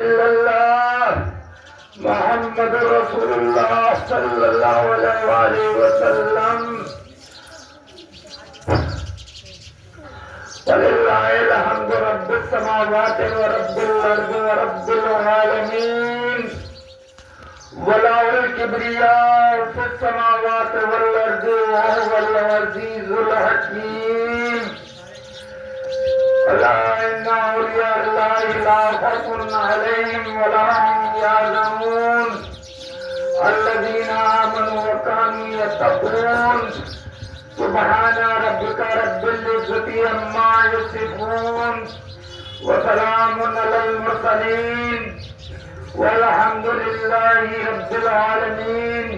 اللہ محمد رسول اللہ صلی اللہ علیہ وسلم وللہ الحمد رب السماوات ورب الارض ورب العالمین وله الكبرياء في السماوات والارض وهو العزيز الحكيم ألا إن أولياء الله لا خوف عليهم ولا هم يحزنون الذين آمنوا وكانوا يتقون سبحان ربك رب العزة عما يصفون وسلام على المرسلين والحمد لله رب العالمين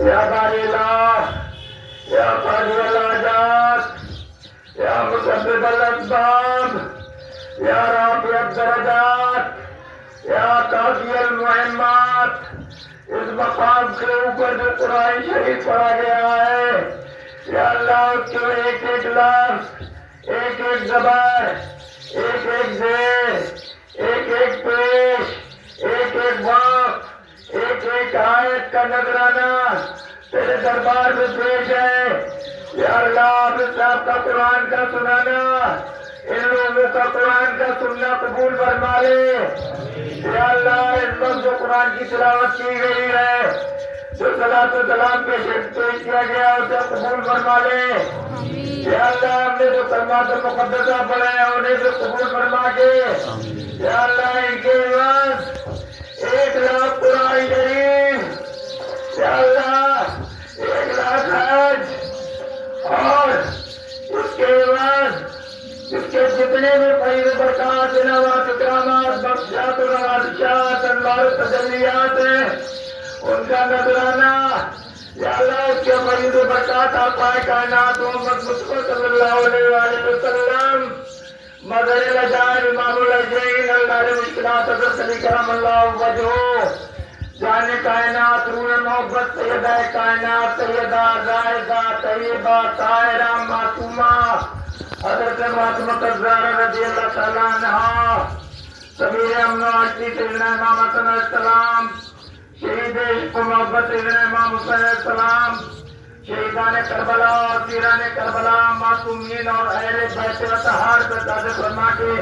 يا بارئ الله يا قاضي الحاجات يا مسبب الأسباب يا رافع الدرجات يا قاضي المهمات اس مقام کے اوپر جو قرآن شریف پڑھا گیا ہے یا اللہ اس کے ایک ایک لفظ ایک ایک زبان ایک ایک زیر ایک ایک پیش ایک ایک وقت ایک ایک آیت کا نذرانہ تیرے دربار میں پیش ہے یا اللہ حافظ صاحب کا قرآن کا سنانا ان لوگوں کا قرآن کا سننا قبول فرما لے یا اللہ اس وقت جو قرآن کی تلاوت کی گئی ہے جو صلاۃ و سلام پیش کیا گیا اسے قبول فرما لے یا اللہ ہم نے جو کلمات مقدسہ پڑھے ہیں انہیں بھی قبول فرما کے یا اللہ ان کے عوض 1,00,000 قرآن شریف یا اللہ 1,00,000 حج اور اس کے بعد اس کے جتنے بھی فیض برکات انعامات اکرامات بخشات و نوازشات انوار و تجلیات ہیں ان کا نذرانہ یا اللہ اس کے فیض برکات آقا کائنات محمد مصطفیٰ صلی اللہ علیہ وآلہ وسلم مظہر العجائب امام العجین اللہ مشکلات حضرت علی کرم اللہ وجہہ جان کائنات روح محبت سیدہ کائنات سیدہ زاہدہ طیبہ طاہرہ معصومہ حضرت فاطمہ الزہرا رضی اللہ تعالیٰ عنہا سبیر امن و عشقی سیدنا امام حسن علیہ السلام شہید عشق و محبت سیدنا امام حسین علیہ السلام شہیدان کربلا اور پیران کربلا معصومین اور اہل بیت اطہار پر تاج فرما کے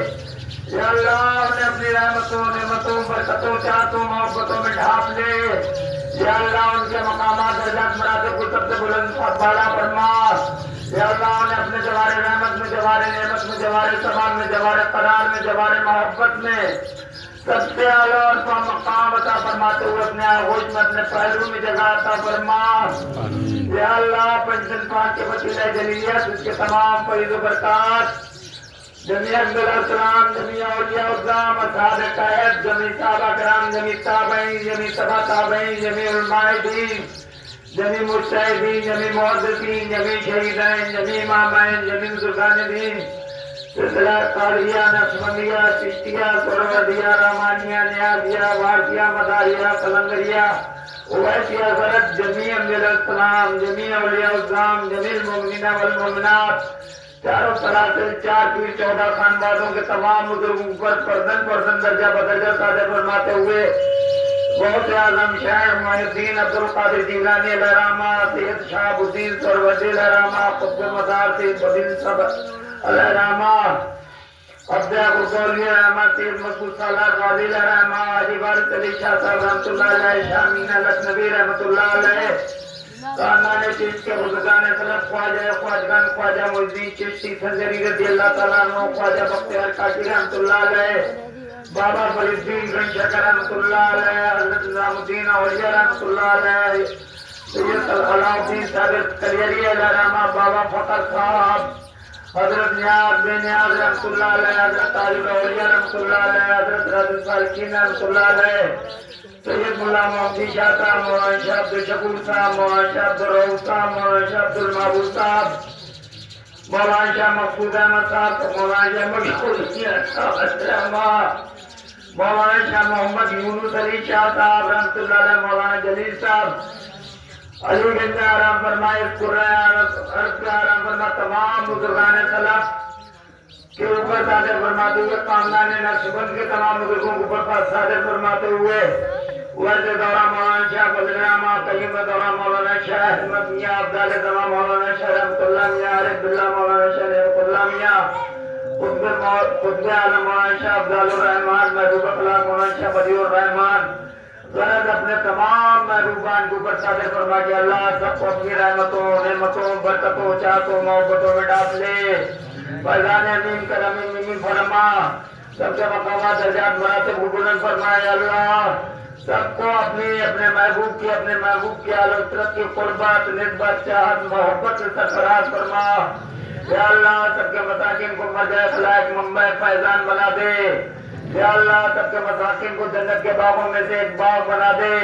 یا اللہ نے اپنی رحمتوں نعمتوں برکتوں چاہتوں محبتوں میں ڈھانپ لے یا اللہ ان کے مقامات درجات مراتب کو سب سے بلند بالا فرما یا اللہ نے اپنے جوار رحمت میں جوار نعمت میں جوار سمان میں جوار قرار میں جوار محبت میں سب سے اعلیٰ اور مقام عطا فرماتے ہوئے اپنے آغوش میں اپنے پہلو میں جگہ عطا فرما یا اللہ پنجن پاک کے وسیلہ جلیلیت اس کے تمام فیض و برکات جمیع انبیاء السلام جمیع اولیاء الزام اصحاب قائد جمیع صحابہ کرام جمیع تابعین جمیع تبع تابعین جمیع علماء دین جمیع مجتہدین جمیع محدثین جمیع شہیدین جمیع امامین جمیع بزرگان دین سلسلہ قادریہ نقشبندیہ چشتیہ سہروردیہ رحمانیہ نیازیہ وارثیہ مداریہ قلندریہ اویسیہ فرد جمیع انبیاء السلام جمیع اولیاء الزام جمیع المؤمنین والمؤمنات چاروں سلاسل 4 پیر 14 خاندانوں کے تمام بزرگوں پر پردن درجہ بدرجہ سادہ فرماتے ہوئے بہت اعظم شیخ معین الدین عبدالقادر جیلانی علیہ رحمہ سید شہاب الدین سہروردی علیہ رحمہ قطب مزار سید بدین صبر علیہ رحمہ عبد غزولی علیہ رحمہ سید مسعود سالار غازی علیہ رحمہ حاجی وارث علی شاہ صاحب رحمۃ اللہ علیہ شامین لکھنوی رحمۃ اللہ علیہ خاندان چشت کے بزرگان سلف خواجہ خواجگان خواجہ معین الدین چشتی سنجری رضی اللہ تعالیٰ عنہ خواجہ بختیار کاشی رحمۃ اللہ علیہ بابا فرید الدین گنج شکر رحمۃ اللہ علیہ حضرت نظام الدین اولیاء رحمۃ اللہ علیہ سید علاء الدین صابر کلیری علیہ رحمہ بابا فخر صاحب حضرت نیاز بے نیاز رحمۃ اللہ علیہ حضرت طالب اولیاء رحمۃ اللہ علیہ حضرت راز الصالحین رحمۃ اللہ علیہ سید مولا محمدی شاہ صاحب مولانا شاہ عبد الشکور صاحب مولانا شاہ عبد الرؤوف صاحب مولانا شاہ عبد المحبوب صاحب مولانا شاہ مقصود احمد صاحب مولانا شاہ مشہور مولانا شاہ محمد یونس علی شاہ صاحب رحمۃ اللہ علیہ مولانا جلیل صاحب علی گنج آرام فرمائے آرام فرما تمام بزرگان سلف کے اوپر صادر فرماتے ہوئے خاندان نقشبند کے تمام بزرگوں کے اوپر صادر فرماتے ہوئے ورد دورہ مولانا شاہ فضل الرحمن قیم دورہ مولانا شاہ احمد میاں عبدال دورہ مولانا شاہ رحمت اللہ میاں عارف باللہ مولانا شاہ رحمت اللہ میاں قطب عالم مولانا شاہ عبدال الرحمن محبوب اخلاق مولانا شاہ بدیع الرحمن غرض اپنے تمام محبوبان کے اوپر صادر فرما کہ اللہ سب کو اپنی رحمتوں نعمتوں برکتوں چاہتوں محبتوں میں ڈال لے فیضان امین کرم امین فرما سب کے مقامات درجات مراتب کو بلند فرمائے اللہ سب کو اپنے محبوب کی آل و عطرت کی قربت نسبت چاہت محبت سے سرفراز فرما یا اللہ سب کے مساکین کو مرجع خلائق منبع فیضان بنا دے یا اللہ سب کے مساکین کو جنت کے باغوں میں سے ایک باغ بنا دے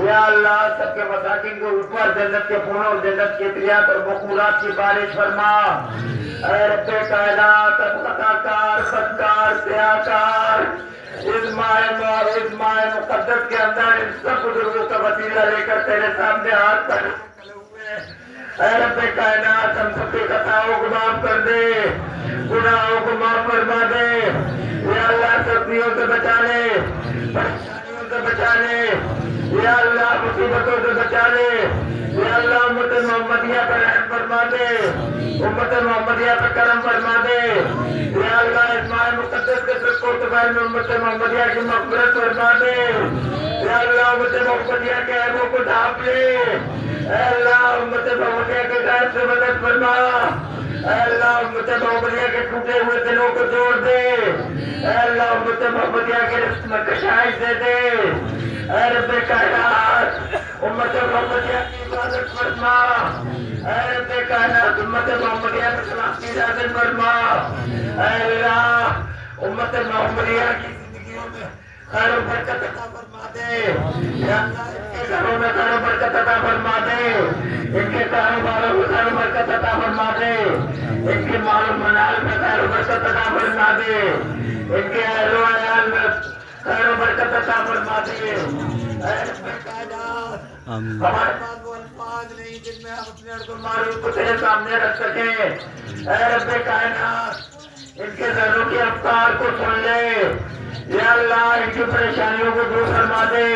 یا اللہ سب کے مساکین کو اوپر جنت کے پھولوں اور جنت کی عطریات اور بخورات کی بارش فرما اے رب کائنات خطاکار بدکار سیاکار اس ماہ مقدس کے اندر ان سب بزرگوں کا وسیلہ لے کر تیرے سامنے ہاتھ پر اے رب کائنات ہم سب کی خطاؤں کو معاف کر دے گناہوں کو معاف فرما دے یا اللہ سختیوں سے بچا لے پریشانیوں سے بچا لے یا اللہ مصیبتوں سے بچا لے یا اللہ امت محمدیہ پر رحم فرما دے امت محمدیہ پر کرم فرما دے یا اللہ اس ماہ مقدس کے صدقہ اعتبار میں امت محمدیہ کی مغفرت فرما دے یا اللہ امت محمدیہ کے عیبوں کو ڈھانپ لے اے اللہ امت محمدیہ کے غیب سے مدد فرما اے اللہ امت محمدیہ کے ٹوٹے ہوئے دلوں کو جوڑ دے اے اللہ امت محمدیہ کے رزق میں کشائش دے دے اے رب کائنات امت محمدیہ کی حفاظت فرما اے رب کائنات امت محمدیہ کی سلامتی نازل فرما اے اللہ امت محمدیہ کی زندگیوں میں خیر و برکت عطا فرما دے یا اللہ ان کے گھروں میں خیر و برکت عطا فرما دے ان کے کاروباروں میں خیر و برکت عطا فرما دے ان کے مال و منال میں خیر و برکت عطا فرما دے ان کے اہل و عیال میں خیر و برکت عطا فرما دے اے رب کائنات ہمارے پاس وہ الفاظ نہیں جن میں ہم اپنے عرض و معروف کو تیرے سامنے رکھ سکیں اے رب کائنات ان کے ذروں کی افکار کو سن لے یا اللہ ان کی پریشانیوں کو دور فرما دے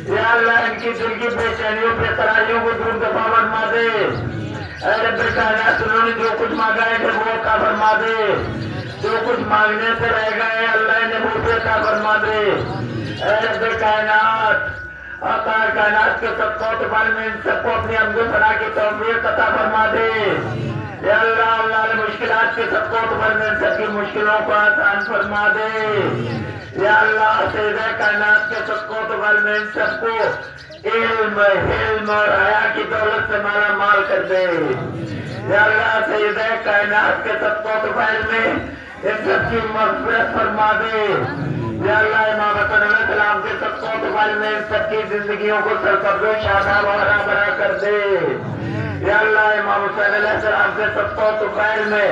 یا اللہ ان کی دل کی بے چینیوں بے قراریوں کو دور دفاع فرما دے اے رب کائنات انہوں نے جو کچھ مانگا ہے وہ عطا فرما دے جو کچھ مانگنے سے رہ گئے اللہ نے وہ بھی عطا فرما دے اے رب کائنات آقا کائنات کے سب کو اعتبار میں ان سب کو اپنی حمد و ثنا کی توفیق عطا فرما دے یا اللہ اللہ نے مشکلات کے سب کو اعتبار میں ان سب کی مشکلوں کو آسان فرما دے یا اللہ سیدہ کائنات کے سب کو اعتبار میں ان سب کو علم حلم اور حیا کی دولت سے مالا مال کر دے یا اللہ سیدہ کائنات کے سب کو اعتبار میں ان سب کی مغفرت فرما دے یا اللہ امام حسن علیہ السلام کے سب کو اعتبار میں ان سب کی زندگیوں کو سرسبز و شاداب و ہرا بھرا کر دے یا اللہ امام حسین علیہ السلام کے سب کو اعتبار میں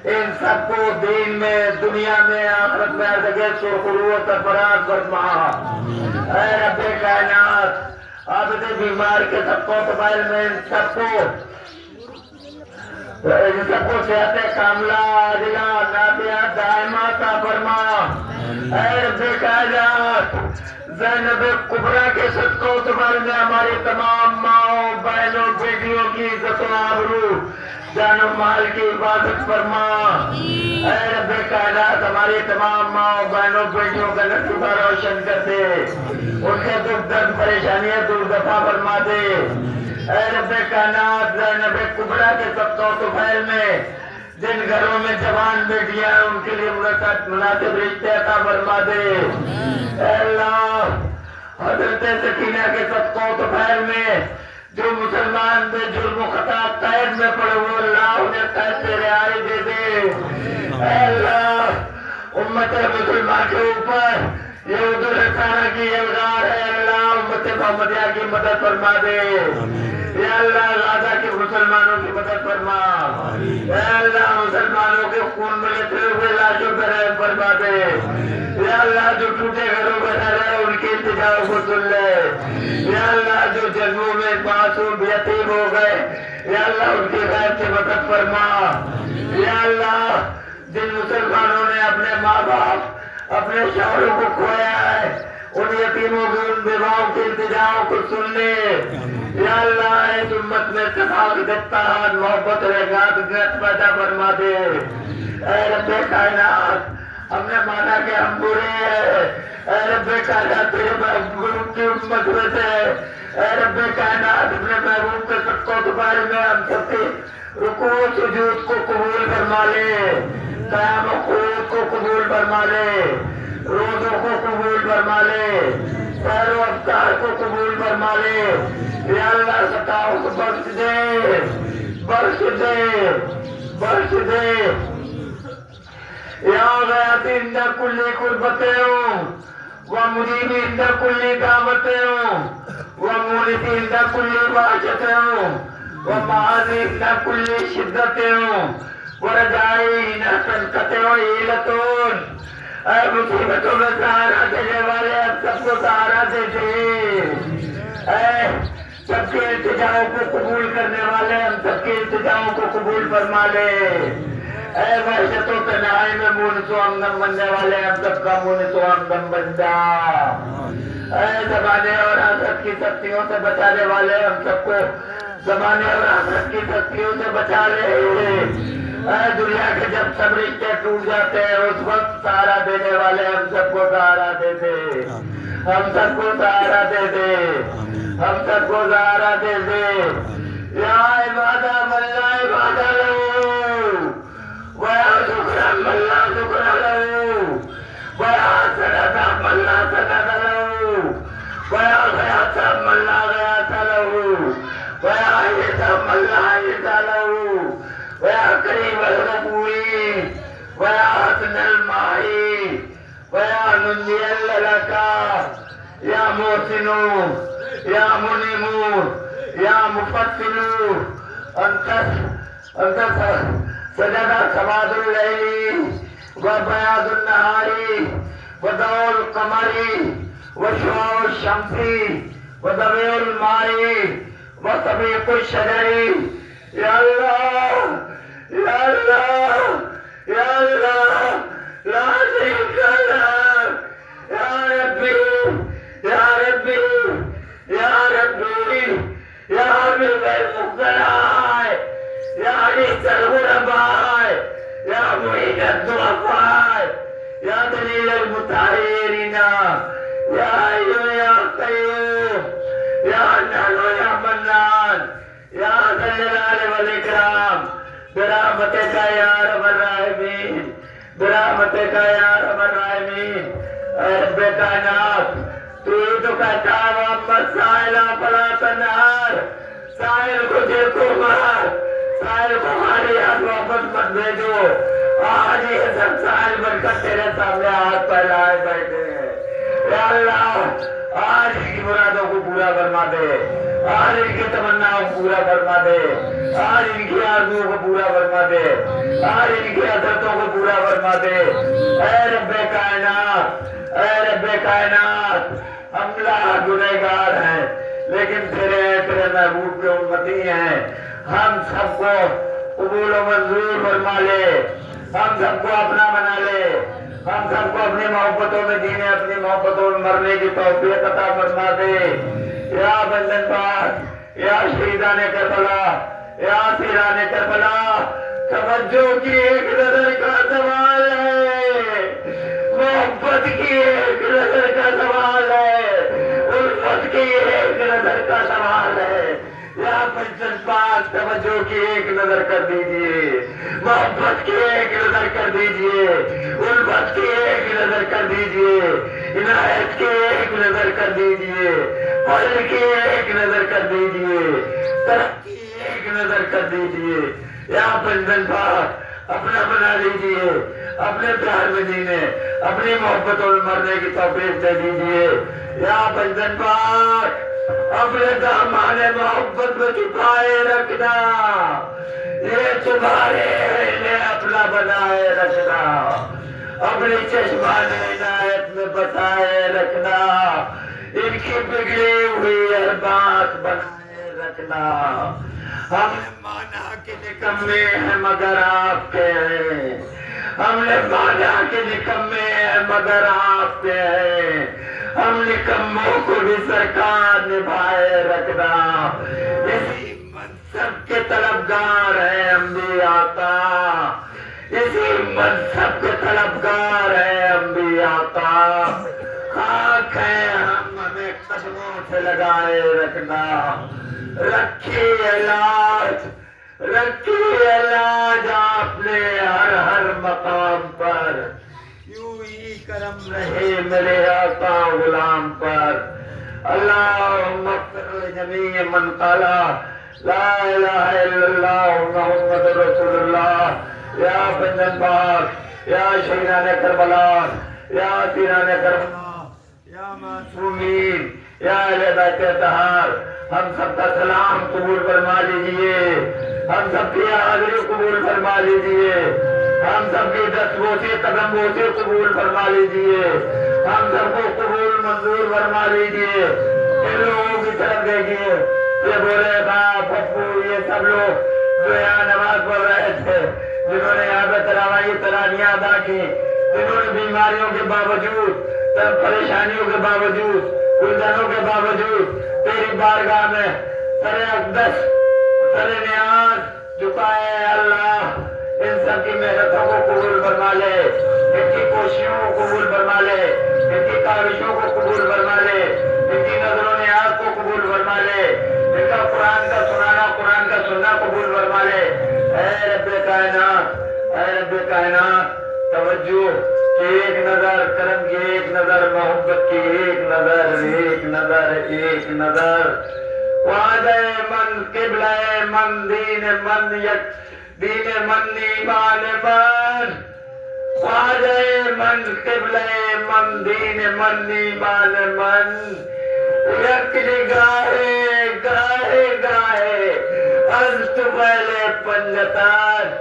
ان سب کو دین میں دنیا میں آخرت میں ہر جگہ سرخرو و سرفراز فرما اے رب کائنات عابد بیمار کے سب کو اعتبار میں ان سب کو صحت کاملہ عاجلہ نافعہ دائمہ عطا فرما اے رب کائنات زینب کبریٰ کے صدقہ و اعتبار میں ہماری تمام ماؤں بہنوں بیٹیوں کی عزت و آبرو جان و مال کی حفاظت فرما اے رب کائنات ہماری تمام ماؤں بہنوں بیٹیوں کا نصیبہ روشن کر دے ان کے دکھ درد پریشانیاں دور دفاع فرما دے اے رب کائنات زینب کبریٰ کے صدقہ و اعتبار میں جن گھروں میں جوان بیٹیاں ہیں ان کے لیے مناسب رشتے عطا فرما دے اے اللہ حضرت سکینہ کے صدقہ و اعتبار میں جو مسلمان بے جرم و خطا قید میں پڑے ہوئے اللہ انہیں قید سے رہائی دے دے اے اللہ امت مسلمان کے اوپر یہود و نصارہ کی الغار ہے اللہ امت محمدیہ کی مدد فرما دے یا اللہ غزہ کے مسلمانوں کی مدد فرما اے اللہ مسلمانوں کے خون میں لتھڑے ہوئے لاشوں پر رحم فرما دے یا اللہ جو ٹوٹے گھروں میں رہ رہے ان کی التجاؤں کو سن لے یا اللہ جو جنگوں میں معصوم یتیم ہو گئے یا اللہ ان کی غیب سے مدد فرما یا اللہ جن مسلمانوں نے اپنے ماں باپ اپنے شوہروں کو کھویا ہے ان یتیموں کی ان بیواؤں کی التجاؤں کو سن لے یا اللہ اس امت میں اتفاق اتحاد محبت اور عقیدت پیدا فرما دے اے رب کائنات ہم نے مانا کہ ہم برے ہیں اے رب کائنات تیرے محبوب کی امت میں سے اے رب کائنات اپنے محبوب کے صدقہ دوپہر میں ہم سب کے رکوع سجود کو قبول فرما لے قیام و قعود کو قبول فرما لے روزوں کو قبول فرما لے سیر و افطار کو قبول فرما لے یا اللہ خطاؤں کو بخش دے بخش دے بخش دے یا غیاث عند کل قربتوں ومجیب عند کل دعوتوں ومونس عند کل باشتوں ومعاذ عند کل شدتوں ورجائی نحسن قطع عیلتون اے مصیبتوں میں سہارا دینے والے اب سب کو سہارا دے دے اے سب کے التجاؤں کو قبول کرنے والے ہم سب کے التجاؤں کو قبول فرما لے اے وحشت و تنہائی میں مونس و ہمدم بننے والے ہم سب کا مونس و ہمدم بن جا اے زمانے اور حسرت کی سختیوں سے بچانے والے ہم سب کو زمانے اور حسرت کی سختیوں سے بچا لے اے دنیا کے جب سب رشتے ٹوٹ جاتے ہیں اس وقت سہارا دینے والے ہم سب کو سہارا دے دے ہم سب کو سہارا دے دے ہم سب کو سہارا دے دے یا عبادہ من لا عبادہ لہو ویا شکرا من لا شکرا لہو ویا سندا من لا سندا لہو ویا غیاث من لا غیاث لہو ویا عیسیٰ من لا عیسیٰ لہو ویا کریم الغفوری ویا حسن الماہی ویا ننجی اللکا یا محسنو یا منیمو یا مفصلو انت سجدہ سواد اللیلی وبیاض النہاری وضوء القمری وشعاع الشمسی ودمع المائی وطبیق الشجری یا اللہ یا اللہ یا اللہ لا شریک لک یا ربی یا ربی یا ربی یا حبیب المقتدى یا انیس الغرباء یا معین الضعفاء یا دلیل المطہرین یا حی یا قیوم یا حنان یا منان یا ذا الجلال والاکرام برحمتک یا ارحم الراحمین برحمتک یا ارحم الراحمین اے رب کائنات تو ہی تو کہتا ہے محمد سائلہ فلا تنہار سائل کو دل کو مار سائل کو خالی ہاتھ واپس مت بھیجو آج یہ سب سائل بن کر تیرے سامنے ہاتھ پھیلائے بیٹھے ہیں یا اللہ آج ان کی مرادوں کو پورا فرما دے آج ان کی تمناؤں کو پورا فرما دے آج ان کی آرزوؤں کو پورا فرما دے آج ان کی حسرتوں کو پورا فرما دے اے رب کائنات اے رب کائنات ہم لاکھ گنہگار ہیں لیکن تیرے محبوب کے امتی ہیں ہم سب کو قبول و منظور فرما لے ہم سب کو اپنا بنا لے ہم سب کو اپنی محبتوں میں جینے اپنی محبتوں میں مرنے کی توفیق عطا فرما دے یا بندن پاک یا شہیدان کربلا یا اسیران کربلا توجہ کی ایک نظر کا سوال ہے محبت کی ایک نظر کا سوال ہے الفت کی ایک نظر کا سوال ہے یا بندن پاک توجہ کی ایک نظر کر دیجئے محبت کی ایک نظر کر دیجئے الفت کی ایک نظر کر دیجئے عنایت کی ایک نظر کر دیجئے فضل کی ایک نظر کر دیجئے ترقی کی ایک نظر کر دیجئے یا بندن پاک اپنا بنا لیجئے اپنے پیار میں جینے اپنی محبتوں میں مرنے کی توفیق دے دیجئے یا بندن پاک اپنے دامان محبت میں چھپائے رکھنا یہ تمہارے انہیں اپنا بنائے رکھنا اپنی چشمان عنایت میں بتائے رکھنا ان کی بگڑی ہوئی ہر بات بنائے رکھنا ہم نے مانا کہ نکمے ہیں مگر آپ کے ہیں ہم نے مانا کہ نکمے ہیں مگر آپ کے ہیں، ہم نکموں کو بھی سرکار نبھائے رکھنا، اسی منصب کے طلبگار ہیں ہم بھی آتا، اسی منصب کے طلبگار ہیں ہم بھی آتا، خاک ہے ہم ہمیں قدموں سے لگائے رکھنا، رکھی علاج آپ نے ہر مقام پر، یوں ہی کرم رہے میرے آقا غلام پر، اللہم اغفر جمیع من قال لا الہ الا اللہ محمد رسول اللہ، یا بندن پاک، یا شہیدان کربلا، یا تیران کربلا، یا معصومین، یا اہل بیت اطہار، ہم سب کا سلام قبول فرما لیجئے، ہم سب کی حاضری قبول فرما لیجئے، ہم سب کی دستوں سے قدم سے قبول فرما لیجئے، ہم سب کو قبول منظور فرما لیجئے، ان لوگوں کی طرف دیکھیے، یہ بولے باپ پپو یہ سب لوگ جو یہاں نماز پڑھ رہے تھے، جنہوں نے یہاں پہ تراویح تراویحیاں ادا کی، جنہوں نے بیماریوں کے باوجود، پریشانیوں کے باوجود، الجھنوں کے باوجود تیری بارگاہ میں سر اقدس سر نیاز جھکائے، اللہ ان سب کی محنتوں کو قبول فرما لے، ان کی کوششوں کو قبول فرما لے، ان کی کاوشوں کو قبول فرما لے، ان کی نظر و نیاز کو قبول فرما لے، ان کا قرآن کا سنانا قرآن کا سننا قبول فرما لے، اے رب کائنات، اے رب کائنات، توجہ کی ایک نظر، کرم کی ایک نظر، محبت کی ایک نظر، ایک نظر، ایک نظر، وعدہ من قبلہ من دین من یک دین من ایمان من، وعدہ من قبلہ من دین من ایمان من، یک نگاہے گاہے گاہے از طفیل پنجتان،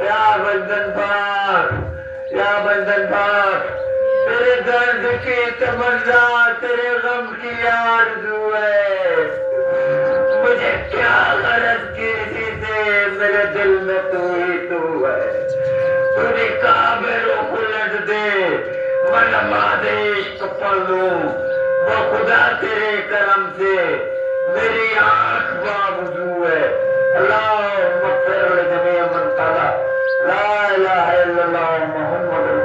یا بندن پاک، یا بندن پاک، تیرے درد کی تمنا، تیرے غم کی آرزو ہے، مجھے کیا غرض کسی سے، میرے دل میں تو ہی تو ہے، تو نکاح میں روح الٹ دے، میں نماز عشق پڑھ لوں، وہ خدا تیرے کرم سے میری آنکھ بابزو ہے، اللہم اغفر لجمیع من قال لا الہ الا اللہ محمد